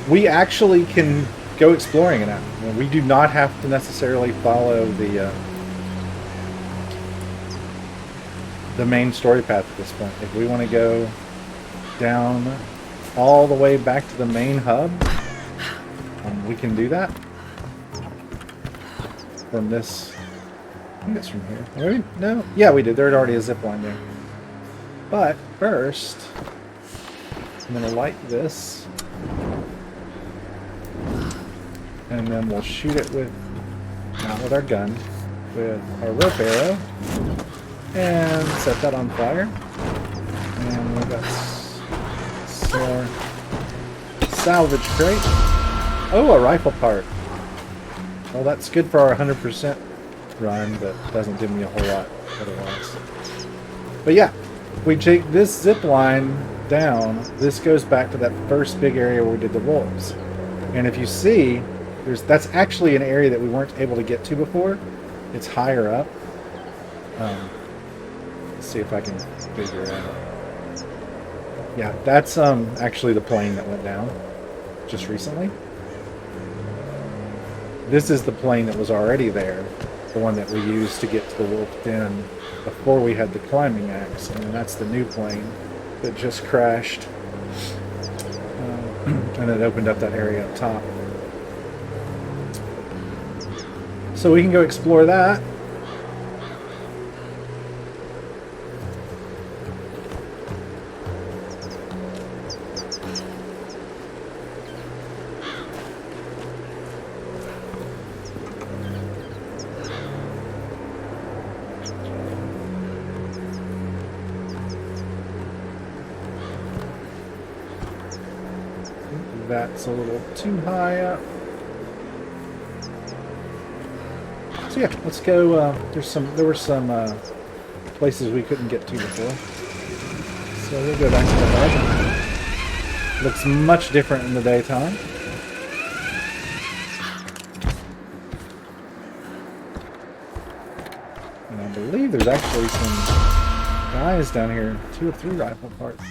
we actually can go exploring in it. We do not have to necessarily follow the main story path at this point. If we want to go down all the way back to the main hub, we can do that from this. I think it's from here. Maybe? No? Yeah, we did. There's already a zip line there. But first, I'm going to light this. And then we'll shoot it with, not with our gun, with our rope arrow. And set that on fire. And we've got some more salvage crate. Oh, a rifle part. Well, that's good for our 100% run, but doesn't give me a whole lot otherwise. But yeah, if we take this zip line down, this goes back to that first big area where we did the wolves. And if you see, that's actually an area that we weren't able to get to before. It's higher up. Let's see if I can figure it out. Yeah, that's actually the plane that went down just recently. This is the plane that was already there, the one that we used to get to the wolf den before we had the climbing axe, and that's the new plane that just crashed, and it opened up that area up top. So we can go explore that. That's a little too high up. So yeah, let's go. There were some places we couldn't get to before. So we'll go back to the hub. Looks much different in the daytime. And I believe there's actually some guys down here, 2 or 3 rifle parts.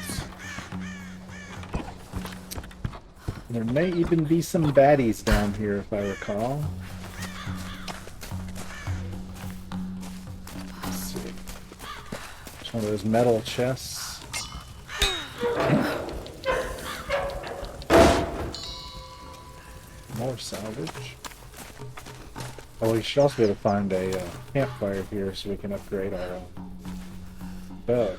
There may even be some baddies down here, if I recall. Let's see. It's one of those metal chests. More salvage. Oh, we should also be able to find a campfire here so we can upgrade our bow.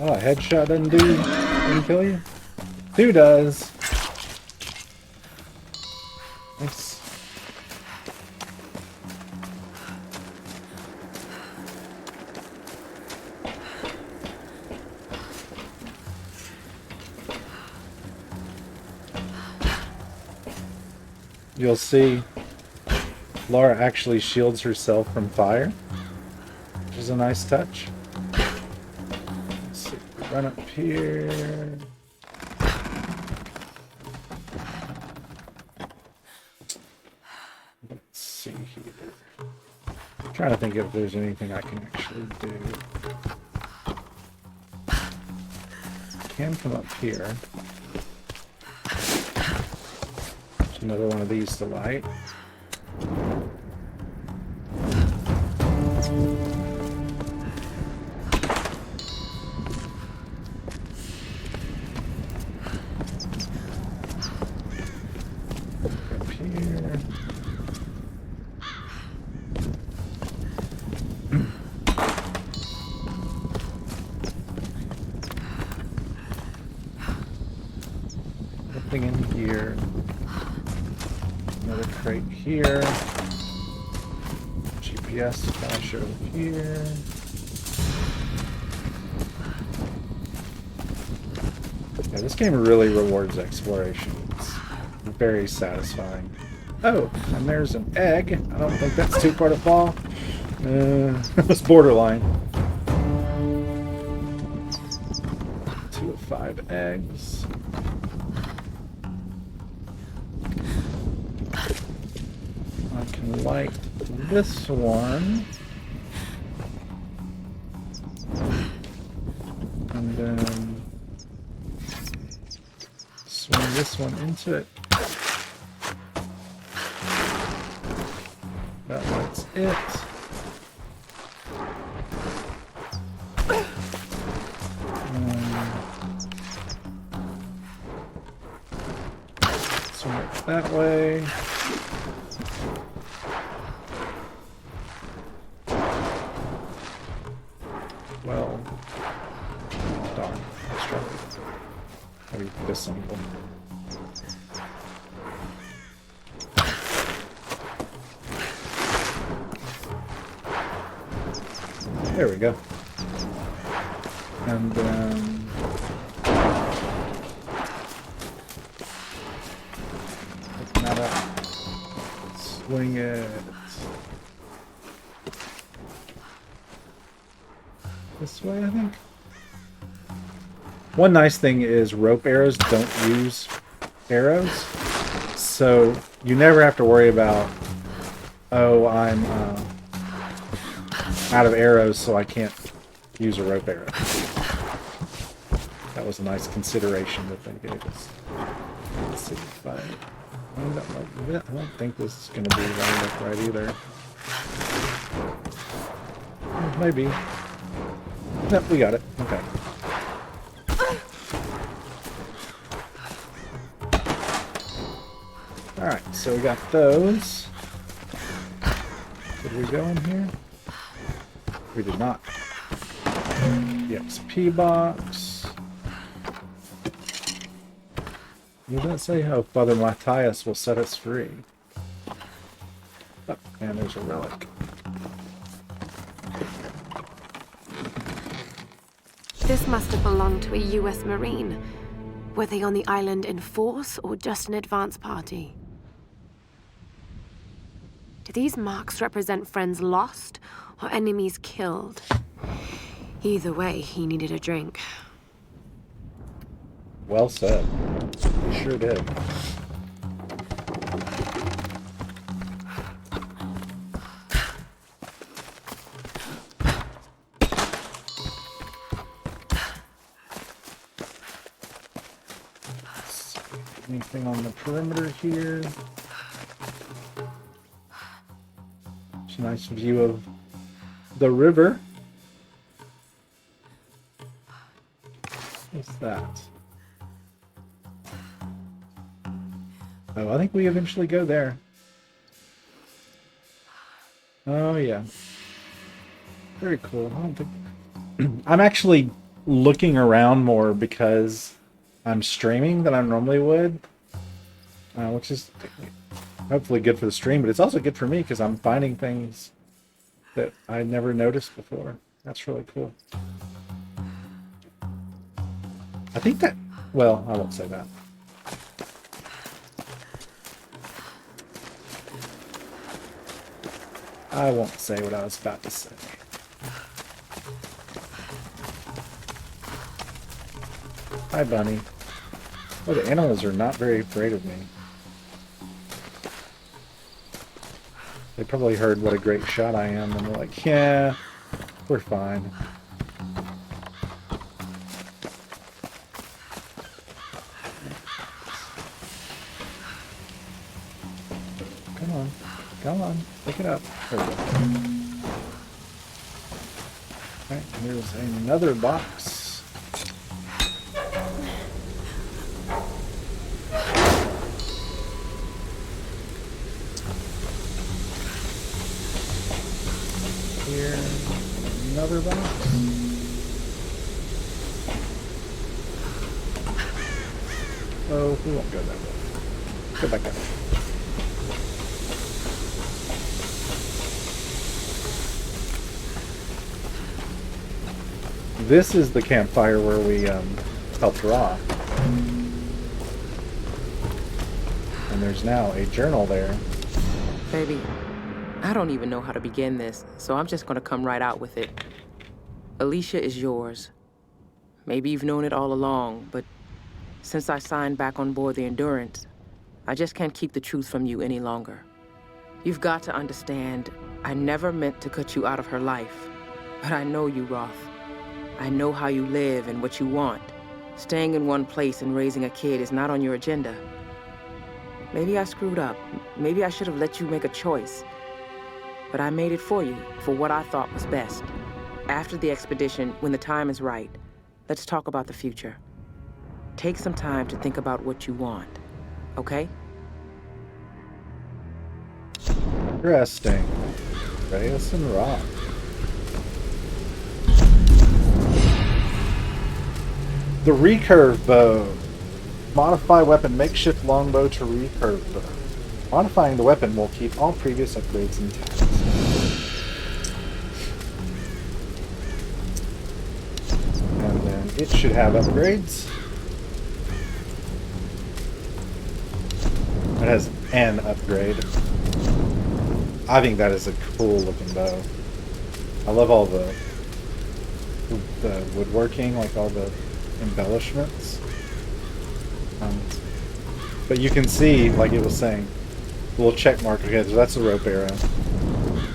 Oh, a headshot didn't kill you? 2 does. Nice. You'll see Laura actually shields herself from fire, which is a nice touch. Run up here. Let's see here. I'm trying to think if there's anything I can actually do. Can come up here. There's another one of these to light. Nothing in here. Another crate here. GPS flash over here. Yeah, this game really rewards exploration. It's very satisfying. Oh, and there's an egg. I don't think that's too far to fall. It's borderline. 2 of 5 eggs. I can light this one. And then swing this one into it. That's it. Swing it that way. Well, darn. Let's try maybe this angle. There we go. And then open that up. Swing it this way, I think. One nice thing is rope arrows don't use arrows, so you never have to worry about, oh, I'm out of arrows, so I can't use a rope arrow. That was a nice consideration that they gave us. Let's see if I don't think this is going to be lined up right either. Maybe. Nope, we got it. Okay. Alright, so we got those. Did we go in here? We did not. The XP box. You didn't say how Father Matthias will set us free. Oh, and there's a relic. This must have belonged to a U.S. Marine. Were they on the island in force or just an advance party? Do these marks represent friends lost or enemies killed? Either way, he needed a drink. Well said. You sure did. Anything on the perimeter here? It's a nice view of the river. What's that? Oh, I think we eventually go there. Oh, yeah. Very cool. I don't think... I'm actually looking around more because I'm streaming than I normally would, which is hopefully good for the stream, but it's also good for me because I'm finding things that I never noticed before. That's really cool. I think that... Well, I won't say that. I won't say what I was about to say. Hi, Bunny. Oh, the animals are not very afraid of me. They probably heard what a great shot I am, and they're like, yeah, we're fine. Come on. Come on. Pick it up. There we go. Alright, here's another box. Here, another box. Oh, we won't go that way. Go back up. This is the campfire where we helped her off. And there's now a journal there. Baby, I don't even know how to begin this, so I'm just gonna come right out with it. Alicia is yours. Maybe you've known it all along, but since I signed back on board the Endurance, I just can't keep the truth from you any longer. You've got to understand, I never meant to cut you out of her life, but I know you, Roth. I know how you live and what you want. Staying in one place and raising a kid is not on your agenda. Maybe I screwed up. Maybe I should have let you make a choice. But I made it for you, for what I thought was best. After the expedition, when the time is right, let's talk about the future. Take some time to think about what you want, okay? Interesting. Reyes and Rock. The recurve bow. Modify weapon makeshift longbow to recurve bow. Modifying the weapon will keep all previous upgrades intact. And then it should have upgrades. It has an upgrade. I think that is a cool looking bow. I love all the woodworking, like all the embellishments. But you can see, like it was saying, a little check mark. Okay, so that's the rope arrow.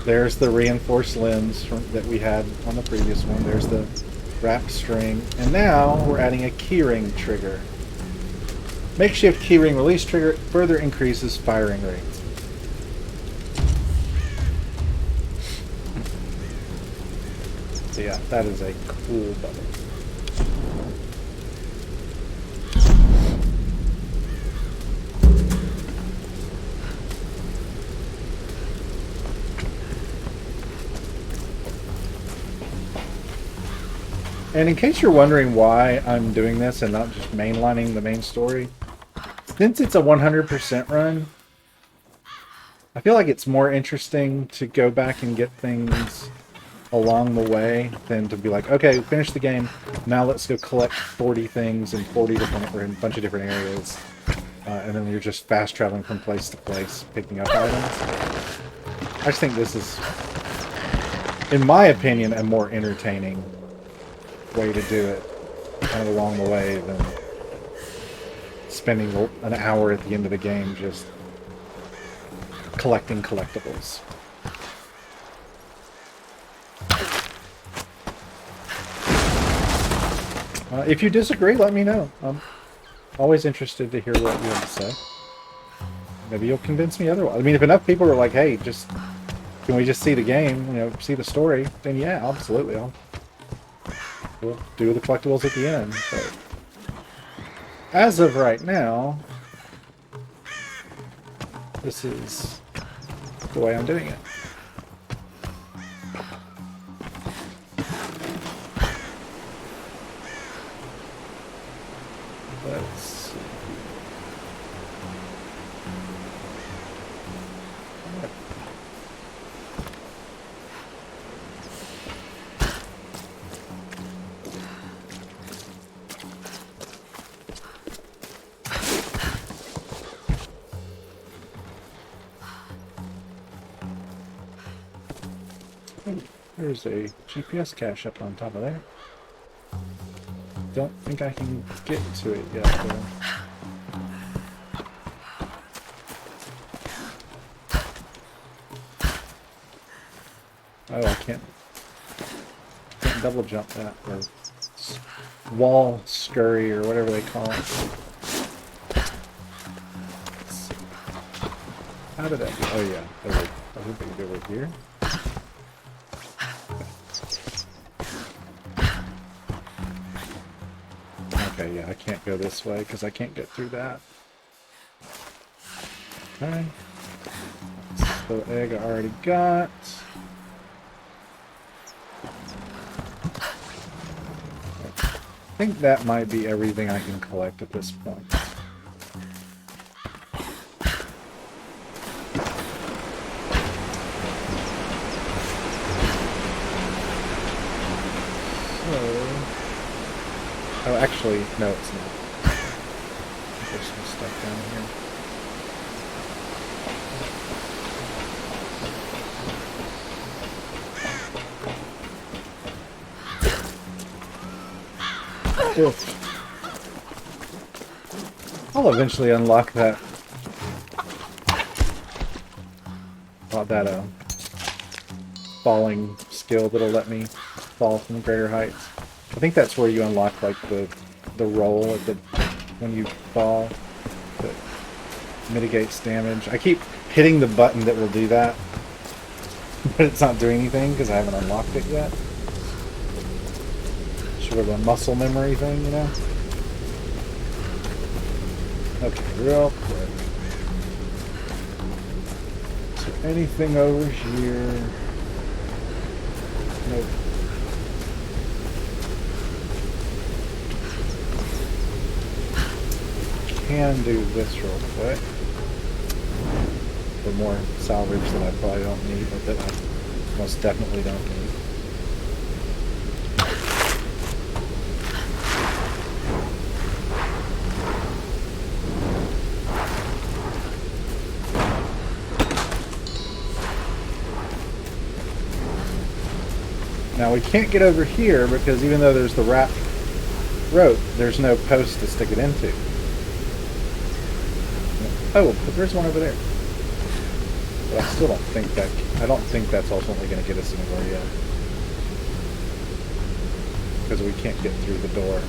There's the reinforced limbs that we had on the previous one. There's the wrapped string. And now we're adding a keyring trigger. Makeshift keyring release trigger further increases firing rates. So yeah, that is a cool button. And in case you're wondering why I'm doing this and not just mainlining the main story, since it's a 100% run, I feel like it's more interesting to go back and get things along the way than to be like, okay, finish the game, now let's go collect 40 things in 40 different, or in a bunch of different areas. And then you're just fast traveling from place to place, picking up items. I just think this is, in my opinion, a more entertaining way to do it, kind of along the way, than spending an hour at the end of the game just collecting collectibles. If you disagree, let me know. I'm always interested to hear what you have to say. Maybe you'll convince me otherwise. I mean, if enough people are like, hey, just can we just see the game, you know, see the story, then yeah, absolutely. We'll do the collectibles at the end. But as of right now, this is the way I'm doing it. Let's see. There's a GPS cache up on top of there. Don't think I can get to it yet, though. Oh, I can't double jump that, or wall scurry, or whatever they call it. Let's see. How did I do? Oh yeah, I think I can go right here. Okay, yeah, I can't go this way because I can't get through that. Okay. So egg I already got. I think that might be everything I can collect at this point. Oh, actually, no, it's not. There's some stuff down here. Oof. I'll eventually unlock that. Falling skill that'll let me fall from greater heights. I think that's where you unlock like the roll at the when you fall that mitigates damage. I keep hitting the button that will do that, but it's not doing anything because I haven't unlocked it yet. Sort of a muscle memory thing, you know? Okay, real quick. Is there anything over here? Nope. Can do this real quick. For more salvage that I probably don't need, but that I most definitely don't need. Now we can't get over here because even though there's the wrapped rope, there's no post to stick it into. Oh, but there's one over there. But I still don't think that, I don't think that's ultimately going to get us anywhere yet. Because we can't get through the door.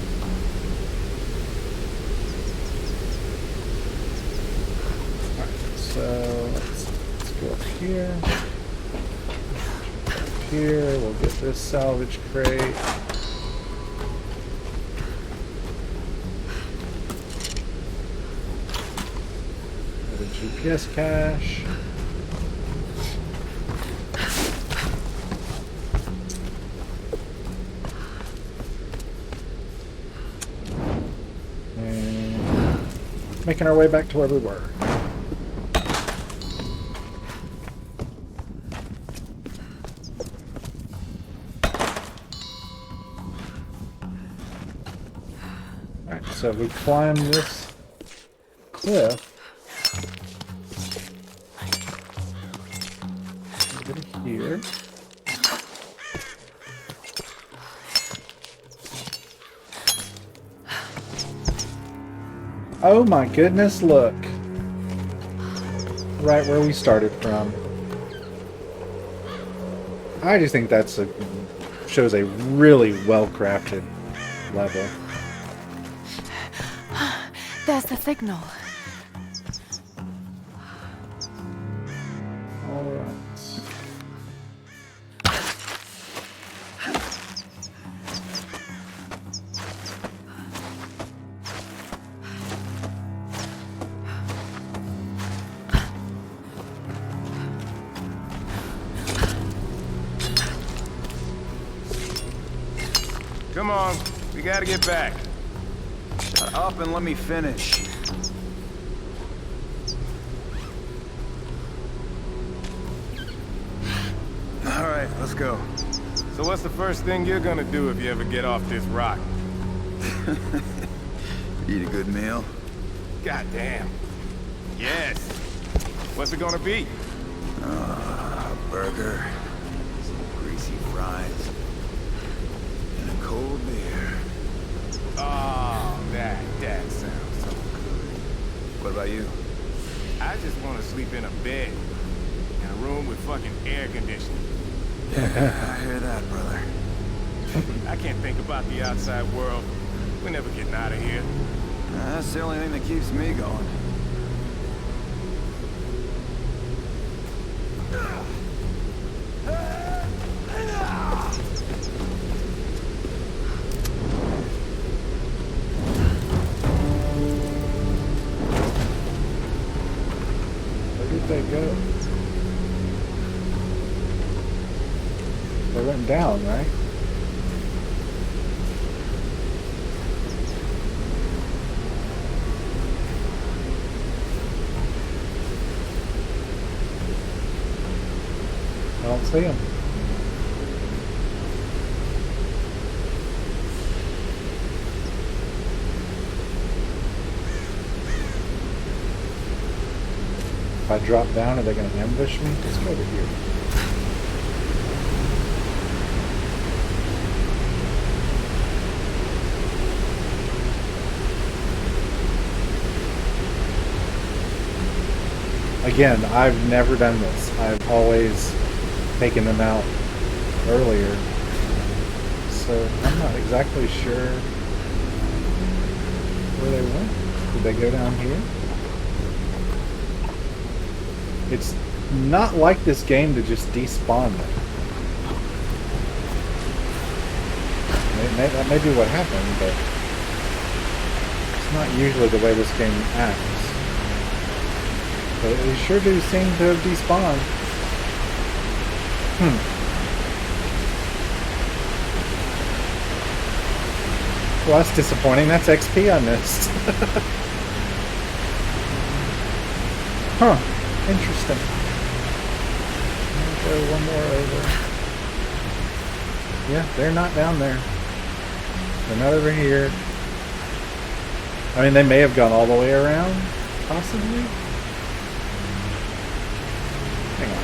Alright, so let's go up here. Up here, we'll get this salvage crate. GPS cache. And making our way back to where we were. Alright, so we climb this cliff. Here. Oh my goodness, look. Right where we started from. I just think that's shows a really well-crafted level. There's the signal. Come on, we gotta get back. Shut up and let me finish. All right, let's go. So what's the first thing you're gonna do if you ever get off this rock? Eat a good meal? Goddamn. Yes. What's it gonna be? A burger, some greasy fries, and a cold beer. Oh, that sounds so good. What about you? I just want to sleep in a bed. In a room with fucking air conditioning. Yeah, I hear that, brother. I can't think about the outside world. We're never getting out of here. That's the only thing that keeps me going. Where did they go? They went down, right? I don't see them. If I drop down, are they going to ambush me? Let's go over here. Again, I've never done this. I've always taken them out earlier. so I'm not exactly sure where they went. Did they go down here? It's not like this game to just despawn them. That may be what happened, but it's not usually the way this game acts. But they sure do seem to have despawned. Well, that's disappointing. That's XP I missed. Huh. Interesting. I'll go one more over. Yeah, they're not down there. They're not over here. I mean, they may have gone all the way around, possibly. Hang on.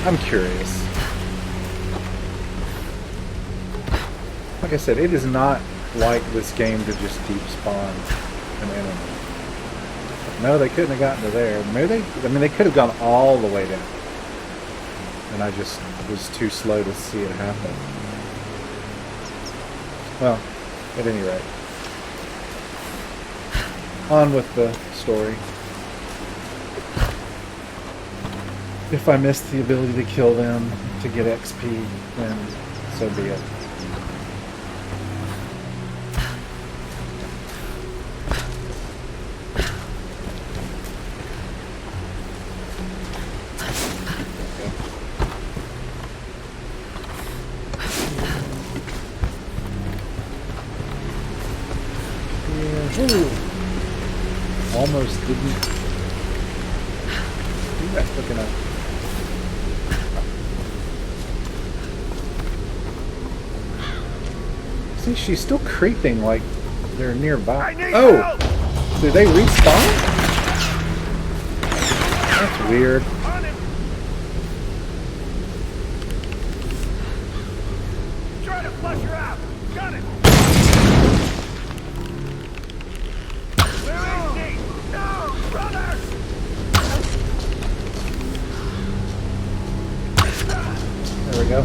I'm curious. Like I said, it is not like this game to just deep spawn an enemy. No, they couldn't have gotten to there. Maybe they could have gone all the way down. And I just was too slow to see it happen. Well, at any rate. On with the story. If I missed the ability to kill them to get XP, then so be it. Almost didn't do that quick enough. See, she's still creeping like they're nearby. Oh! Help! Did they respawn? That's weird. Try to flush her out. Got it. There we go.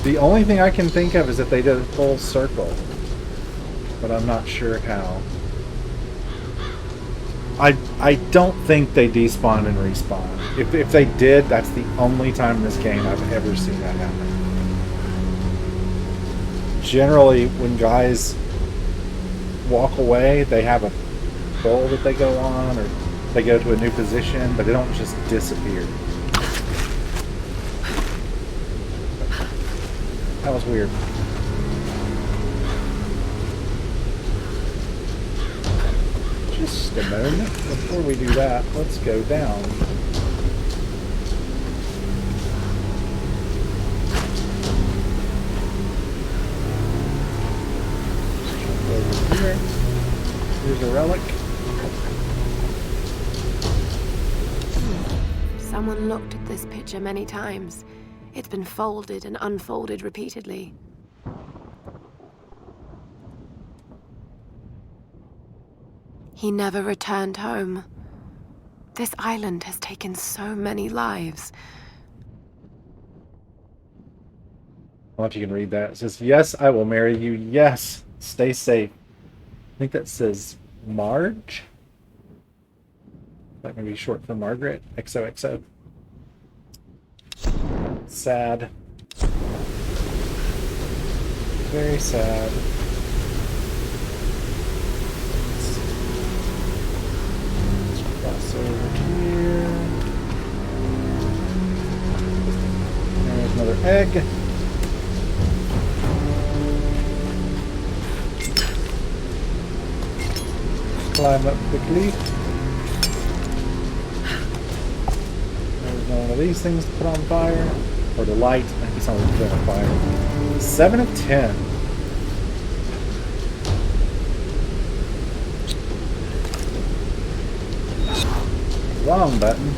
The only thing I can think of is that they did a full circle, but I'm not sure how. I don't think they despawn and respawn. If they did, that's the only time in this game I've ever seen that happen. Generally, when guys walk away, they have a goal that they go on, or they go to a new position, but they don't just disappear. That was weird. Just a moment. Before we do that, let's go down. Jump over here. Here's a relic. Someone looked at this picture many times. It's been folded and unfolded repeatedly. He never returned home. This island has taken so many lives. I don't know if you can read that. It says, "Yes, I will marry you. Yes, stay safe." I think that says Marge. That may be short for Margaret. XOXO. Sad. Very sad. Let's cross over here. There's another egg. Climb up quickly. There's one of these things to put on fire. Or the light. I think something to put on fire. 7 of 10. Wrong button.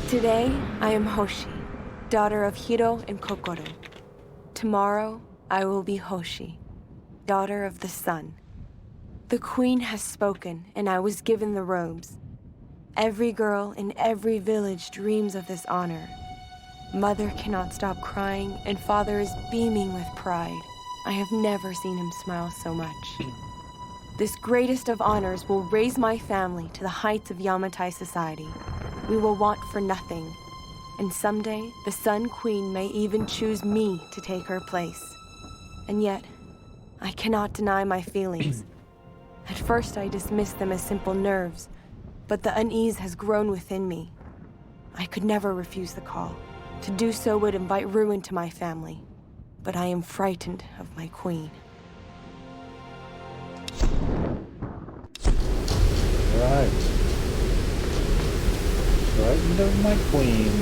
Today, I am Hoshi, daughter of Hiro and Kokoro. Tomorrow, I will be Hoshi, daughter of the sun. The queen has spoken, and I was given the robes. Every girl in every village dreams of this honor. Mother cannot stop crying, and father is beaming with pride. I have never seen him smile so much. This greatest of honors will raise my family to the heights of Yamatai society. We will want for nothing. And someday, the Sun Queen may even choose me to take her place. And yet, I cannot deny my feelings. At first, I dismissed them as simple nerves, but the unease has grown within me. I could never refuse the call. To do so would invite ruin to my family. But I am frightened of my queen. Right. Frightened of my queen.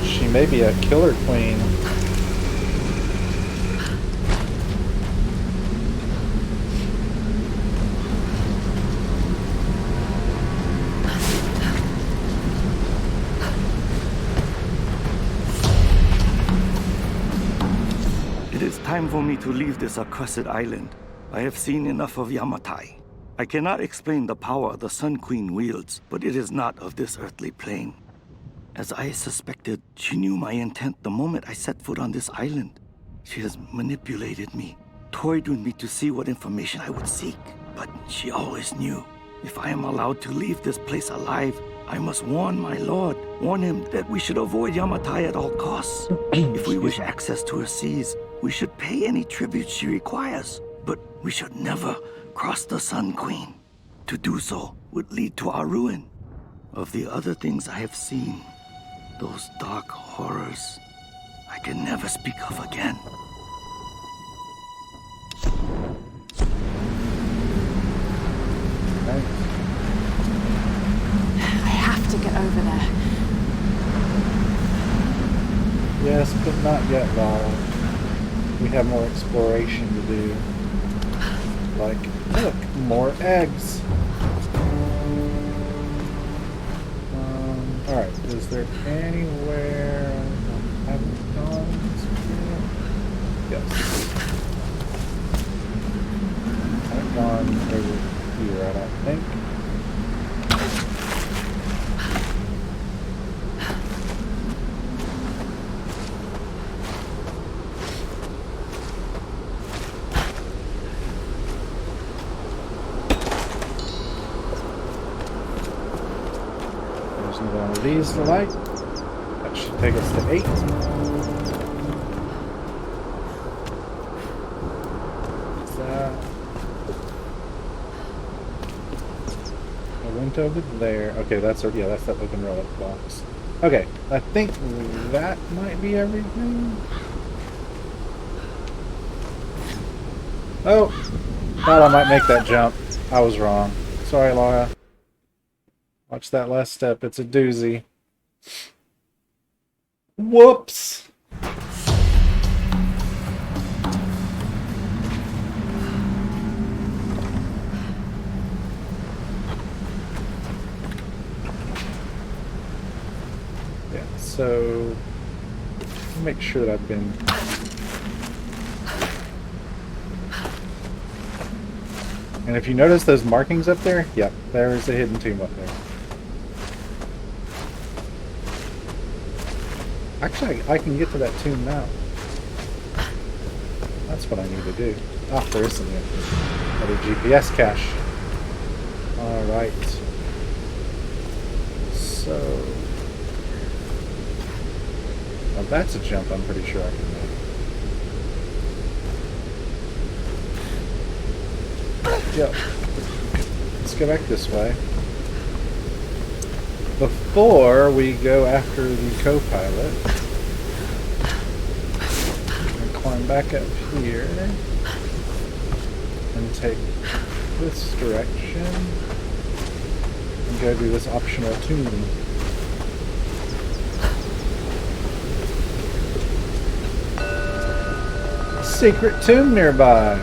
She may be a killer queen. It is time for me to leave this accursed island. I have seen enough of Yamatai. I cannot explain the power the Sun Queen wields, but it is not of this earthly plane. As I suspected, she knew my intent the moment I set foot on this island. She has manipulated me, toyed with me to see what information I would seek. But she always knew. If I am allowed to leave this place alive, I must warn my lord, warn him that we should avoid Yamatai at all costs. If we wish access to her seas, we should pay any tribute she requires. But we should never cross the Sun Queen. To do so would lead to our ruin. Of the other things I have seen, those dark horrors, I can never speak of again. Right. I have to get over there. Yes, but not yet, Lara. We have more exploration to do. Like, look, more eggs. Alright, is there anywhere I haven't gone to? Yes. I've gone over here, I don't think. There's another one of these to light. That should take us to 8. What's that? I went over there. Okay, that's yeah, that's that open relic box. Okay, I think that might be everything. Oh, thought I might make that jump. I was wrong. Sorry, Laura. Watch that last step. It's a doozy. Whoops. Yeah, so make sure that I've been and if you notice those markings up there, yep, there's a hidden tomb up there. Actually, I can get to that tomb now. That's what I need to do. Ah, there is something up there. Another GPS cache. Alright. So... well, that's a jump I'm pretty sure I can make. Yep. Let's go back this way. Before we go after the co-pilot, and climb back up here and take this direction and go do this optional tomb. Secret tomb nearby.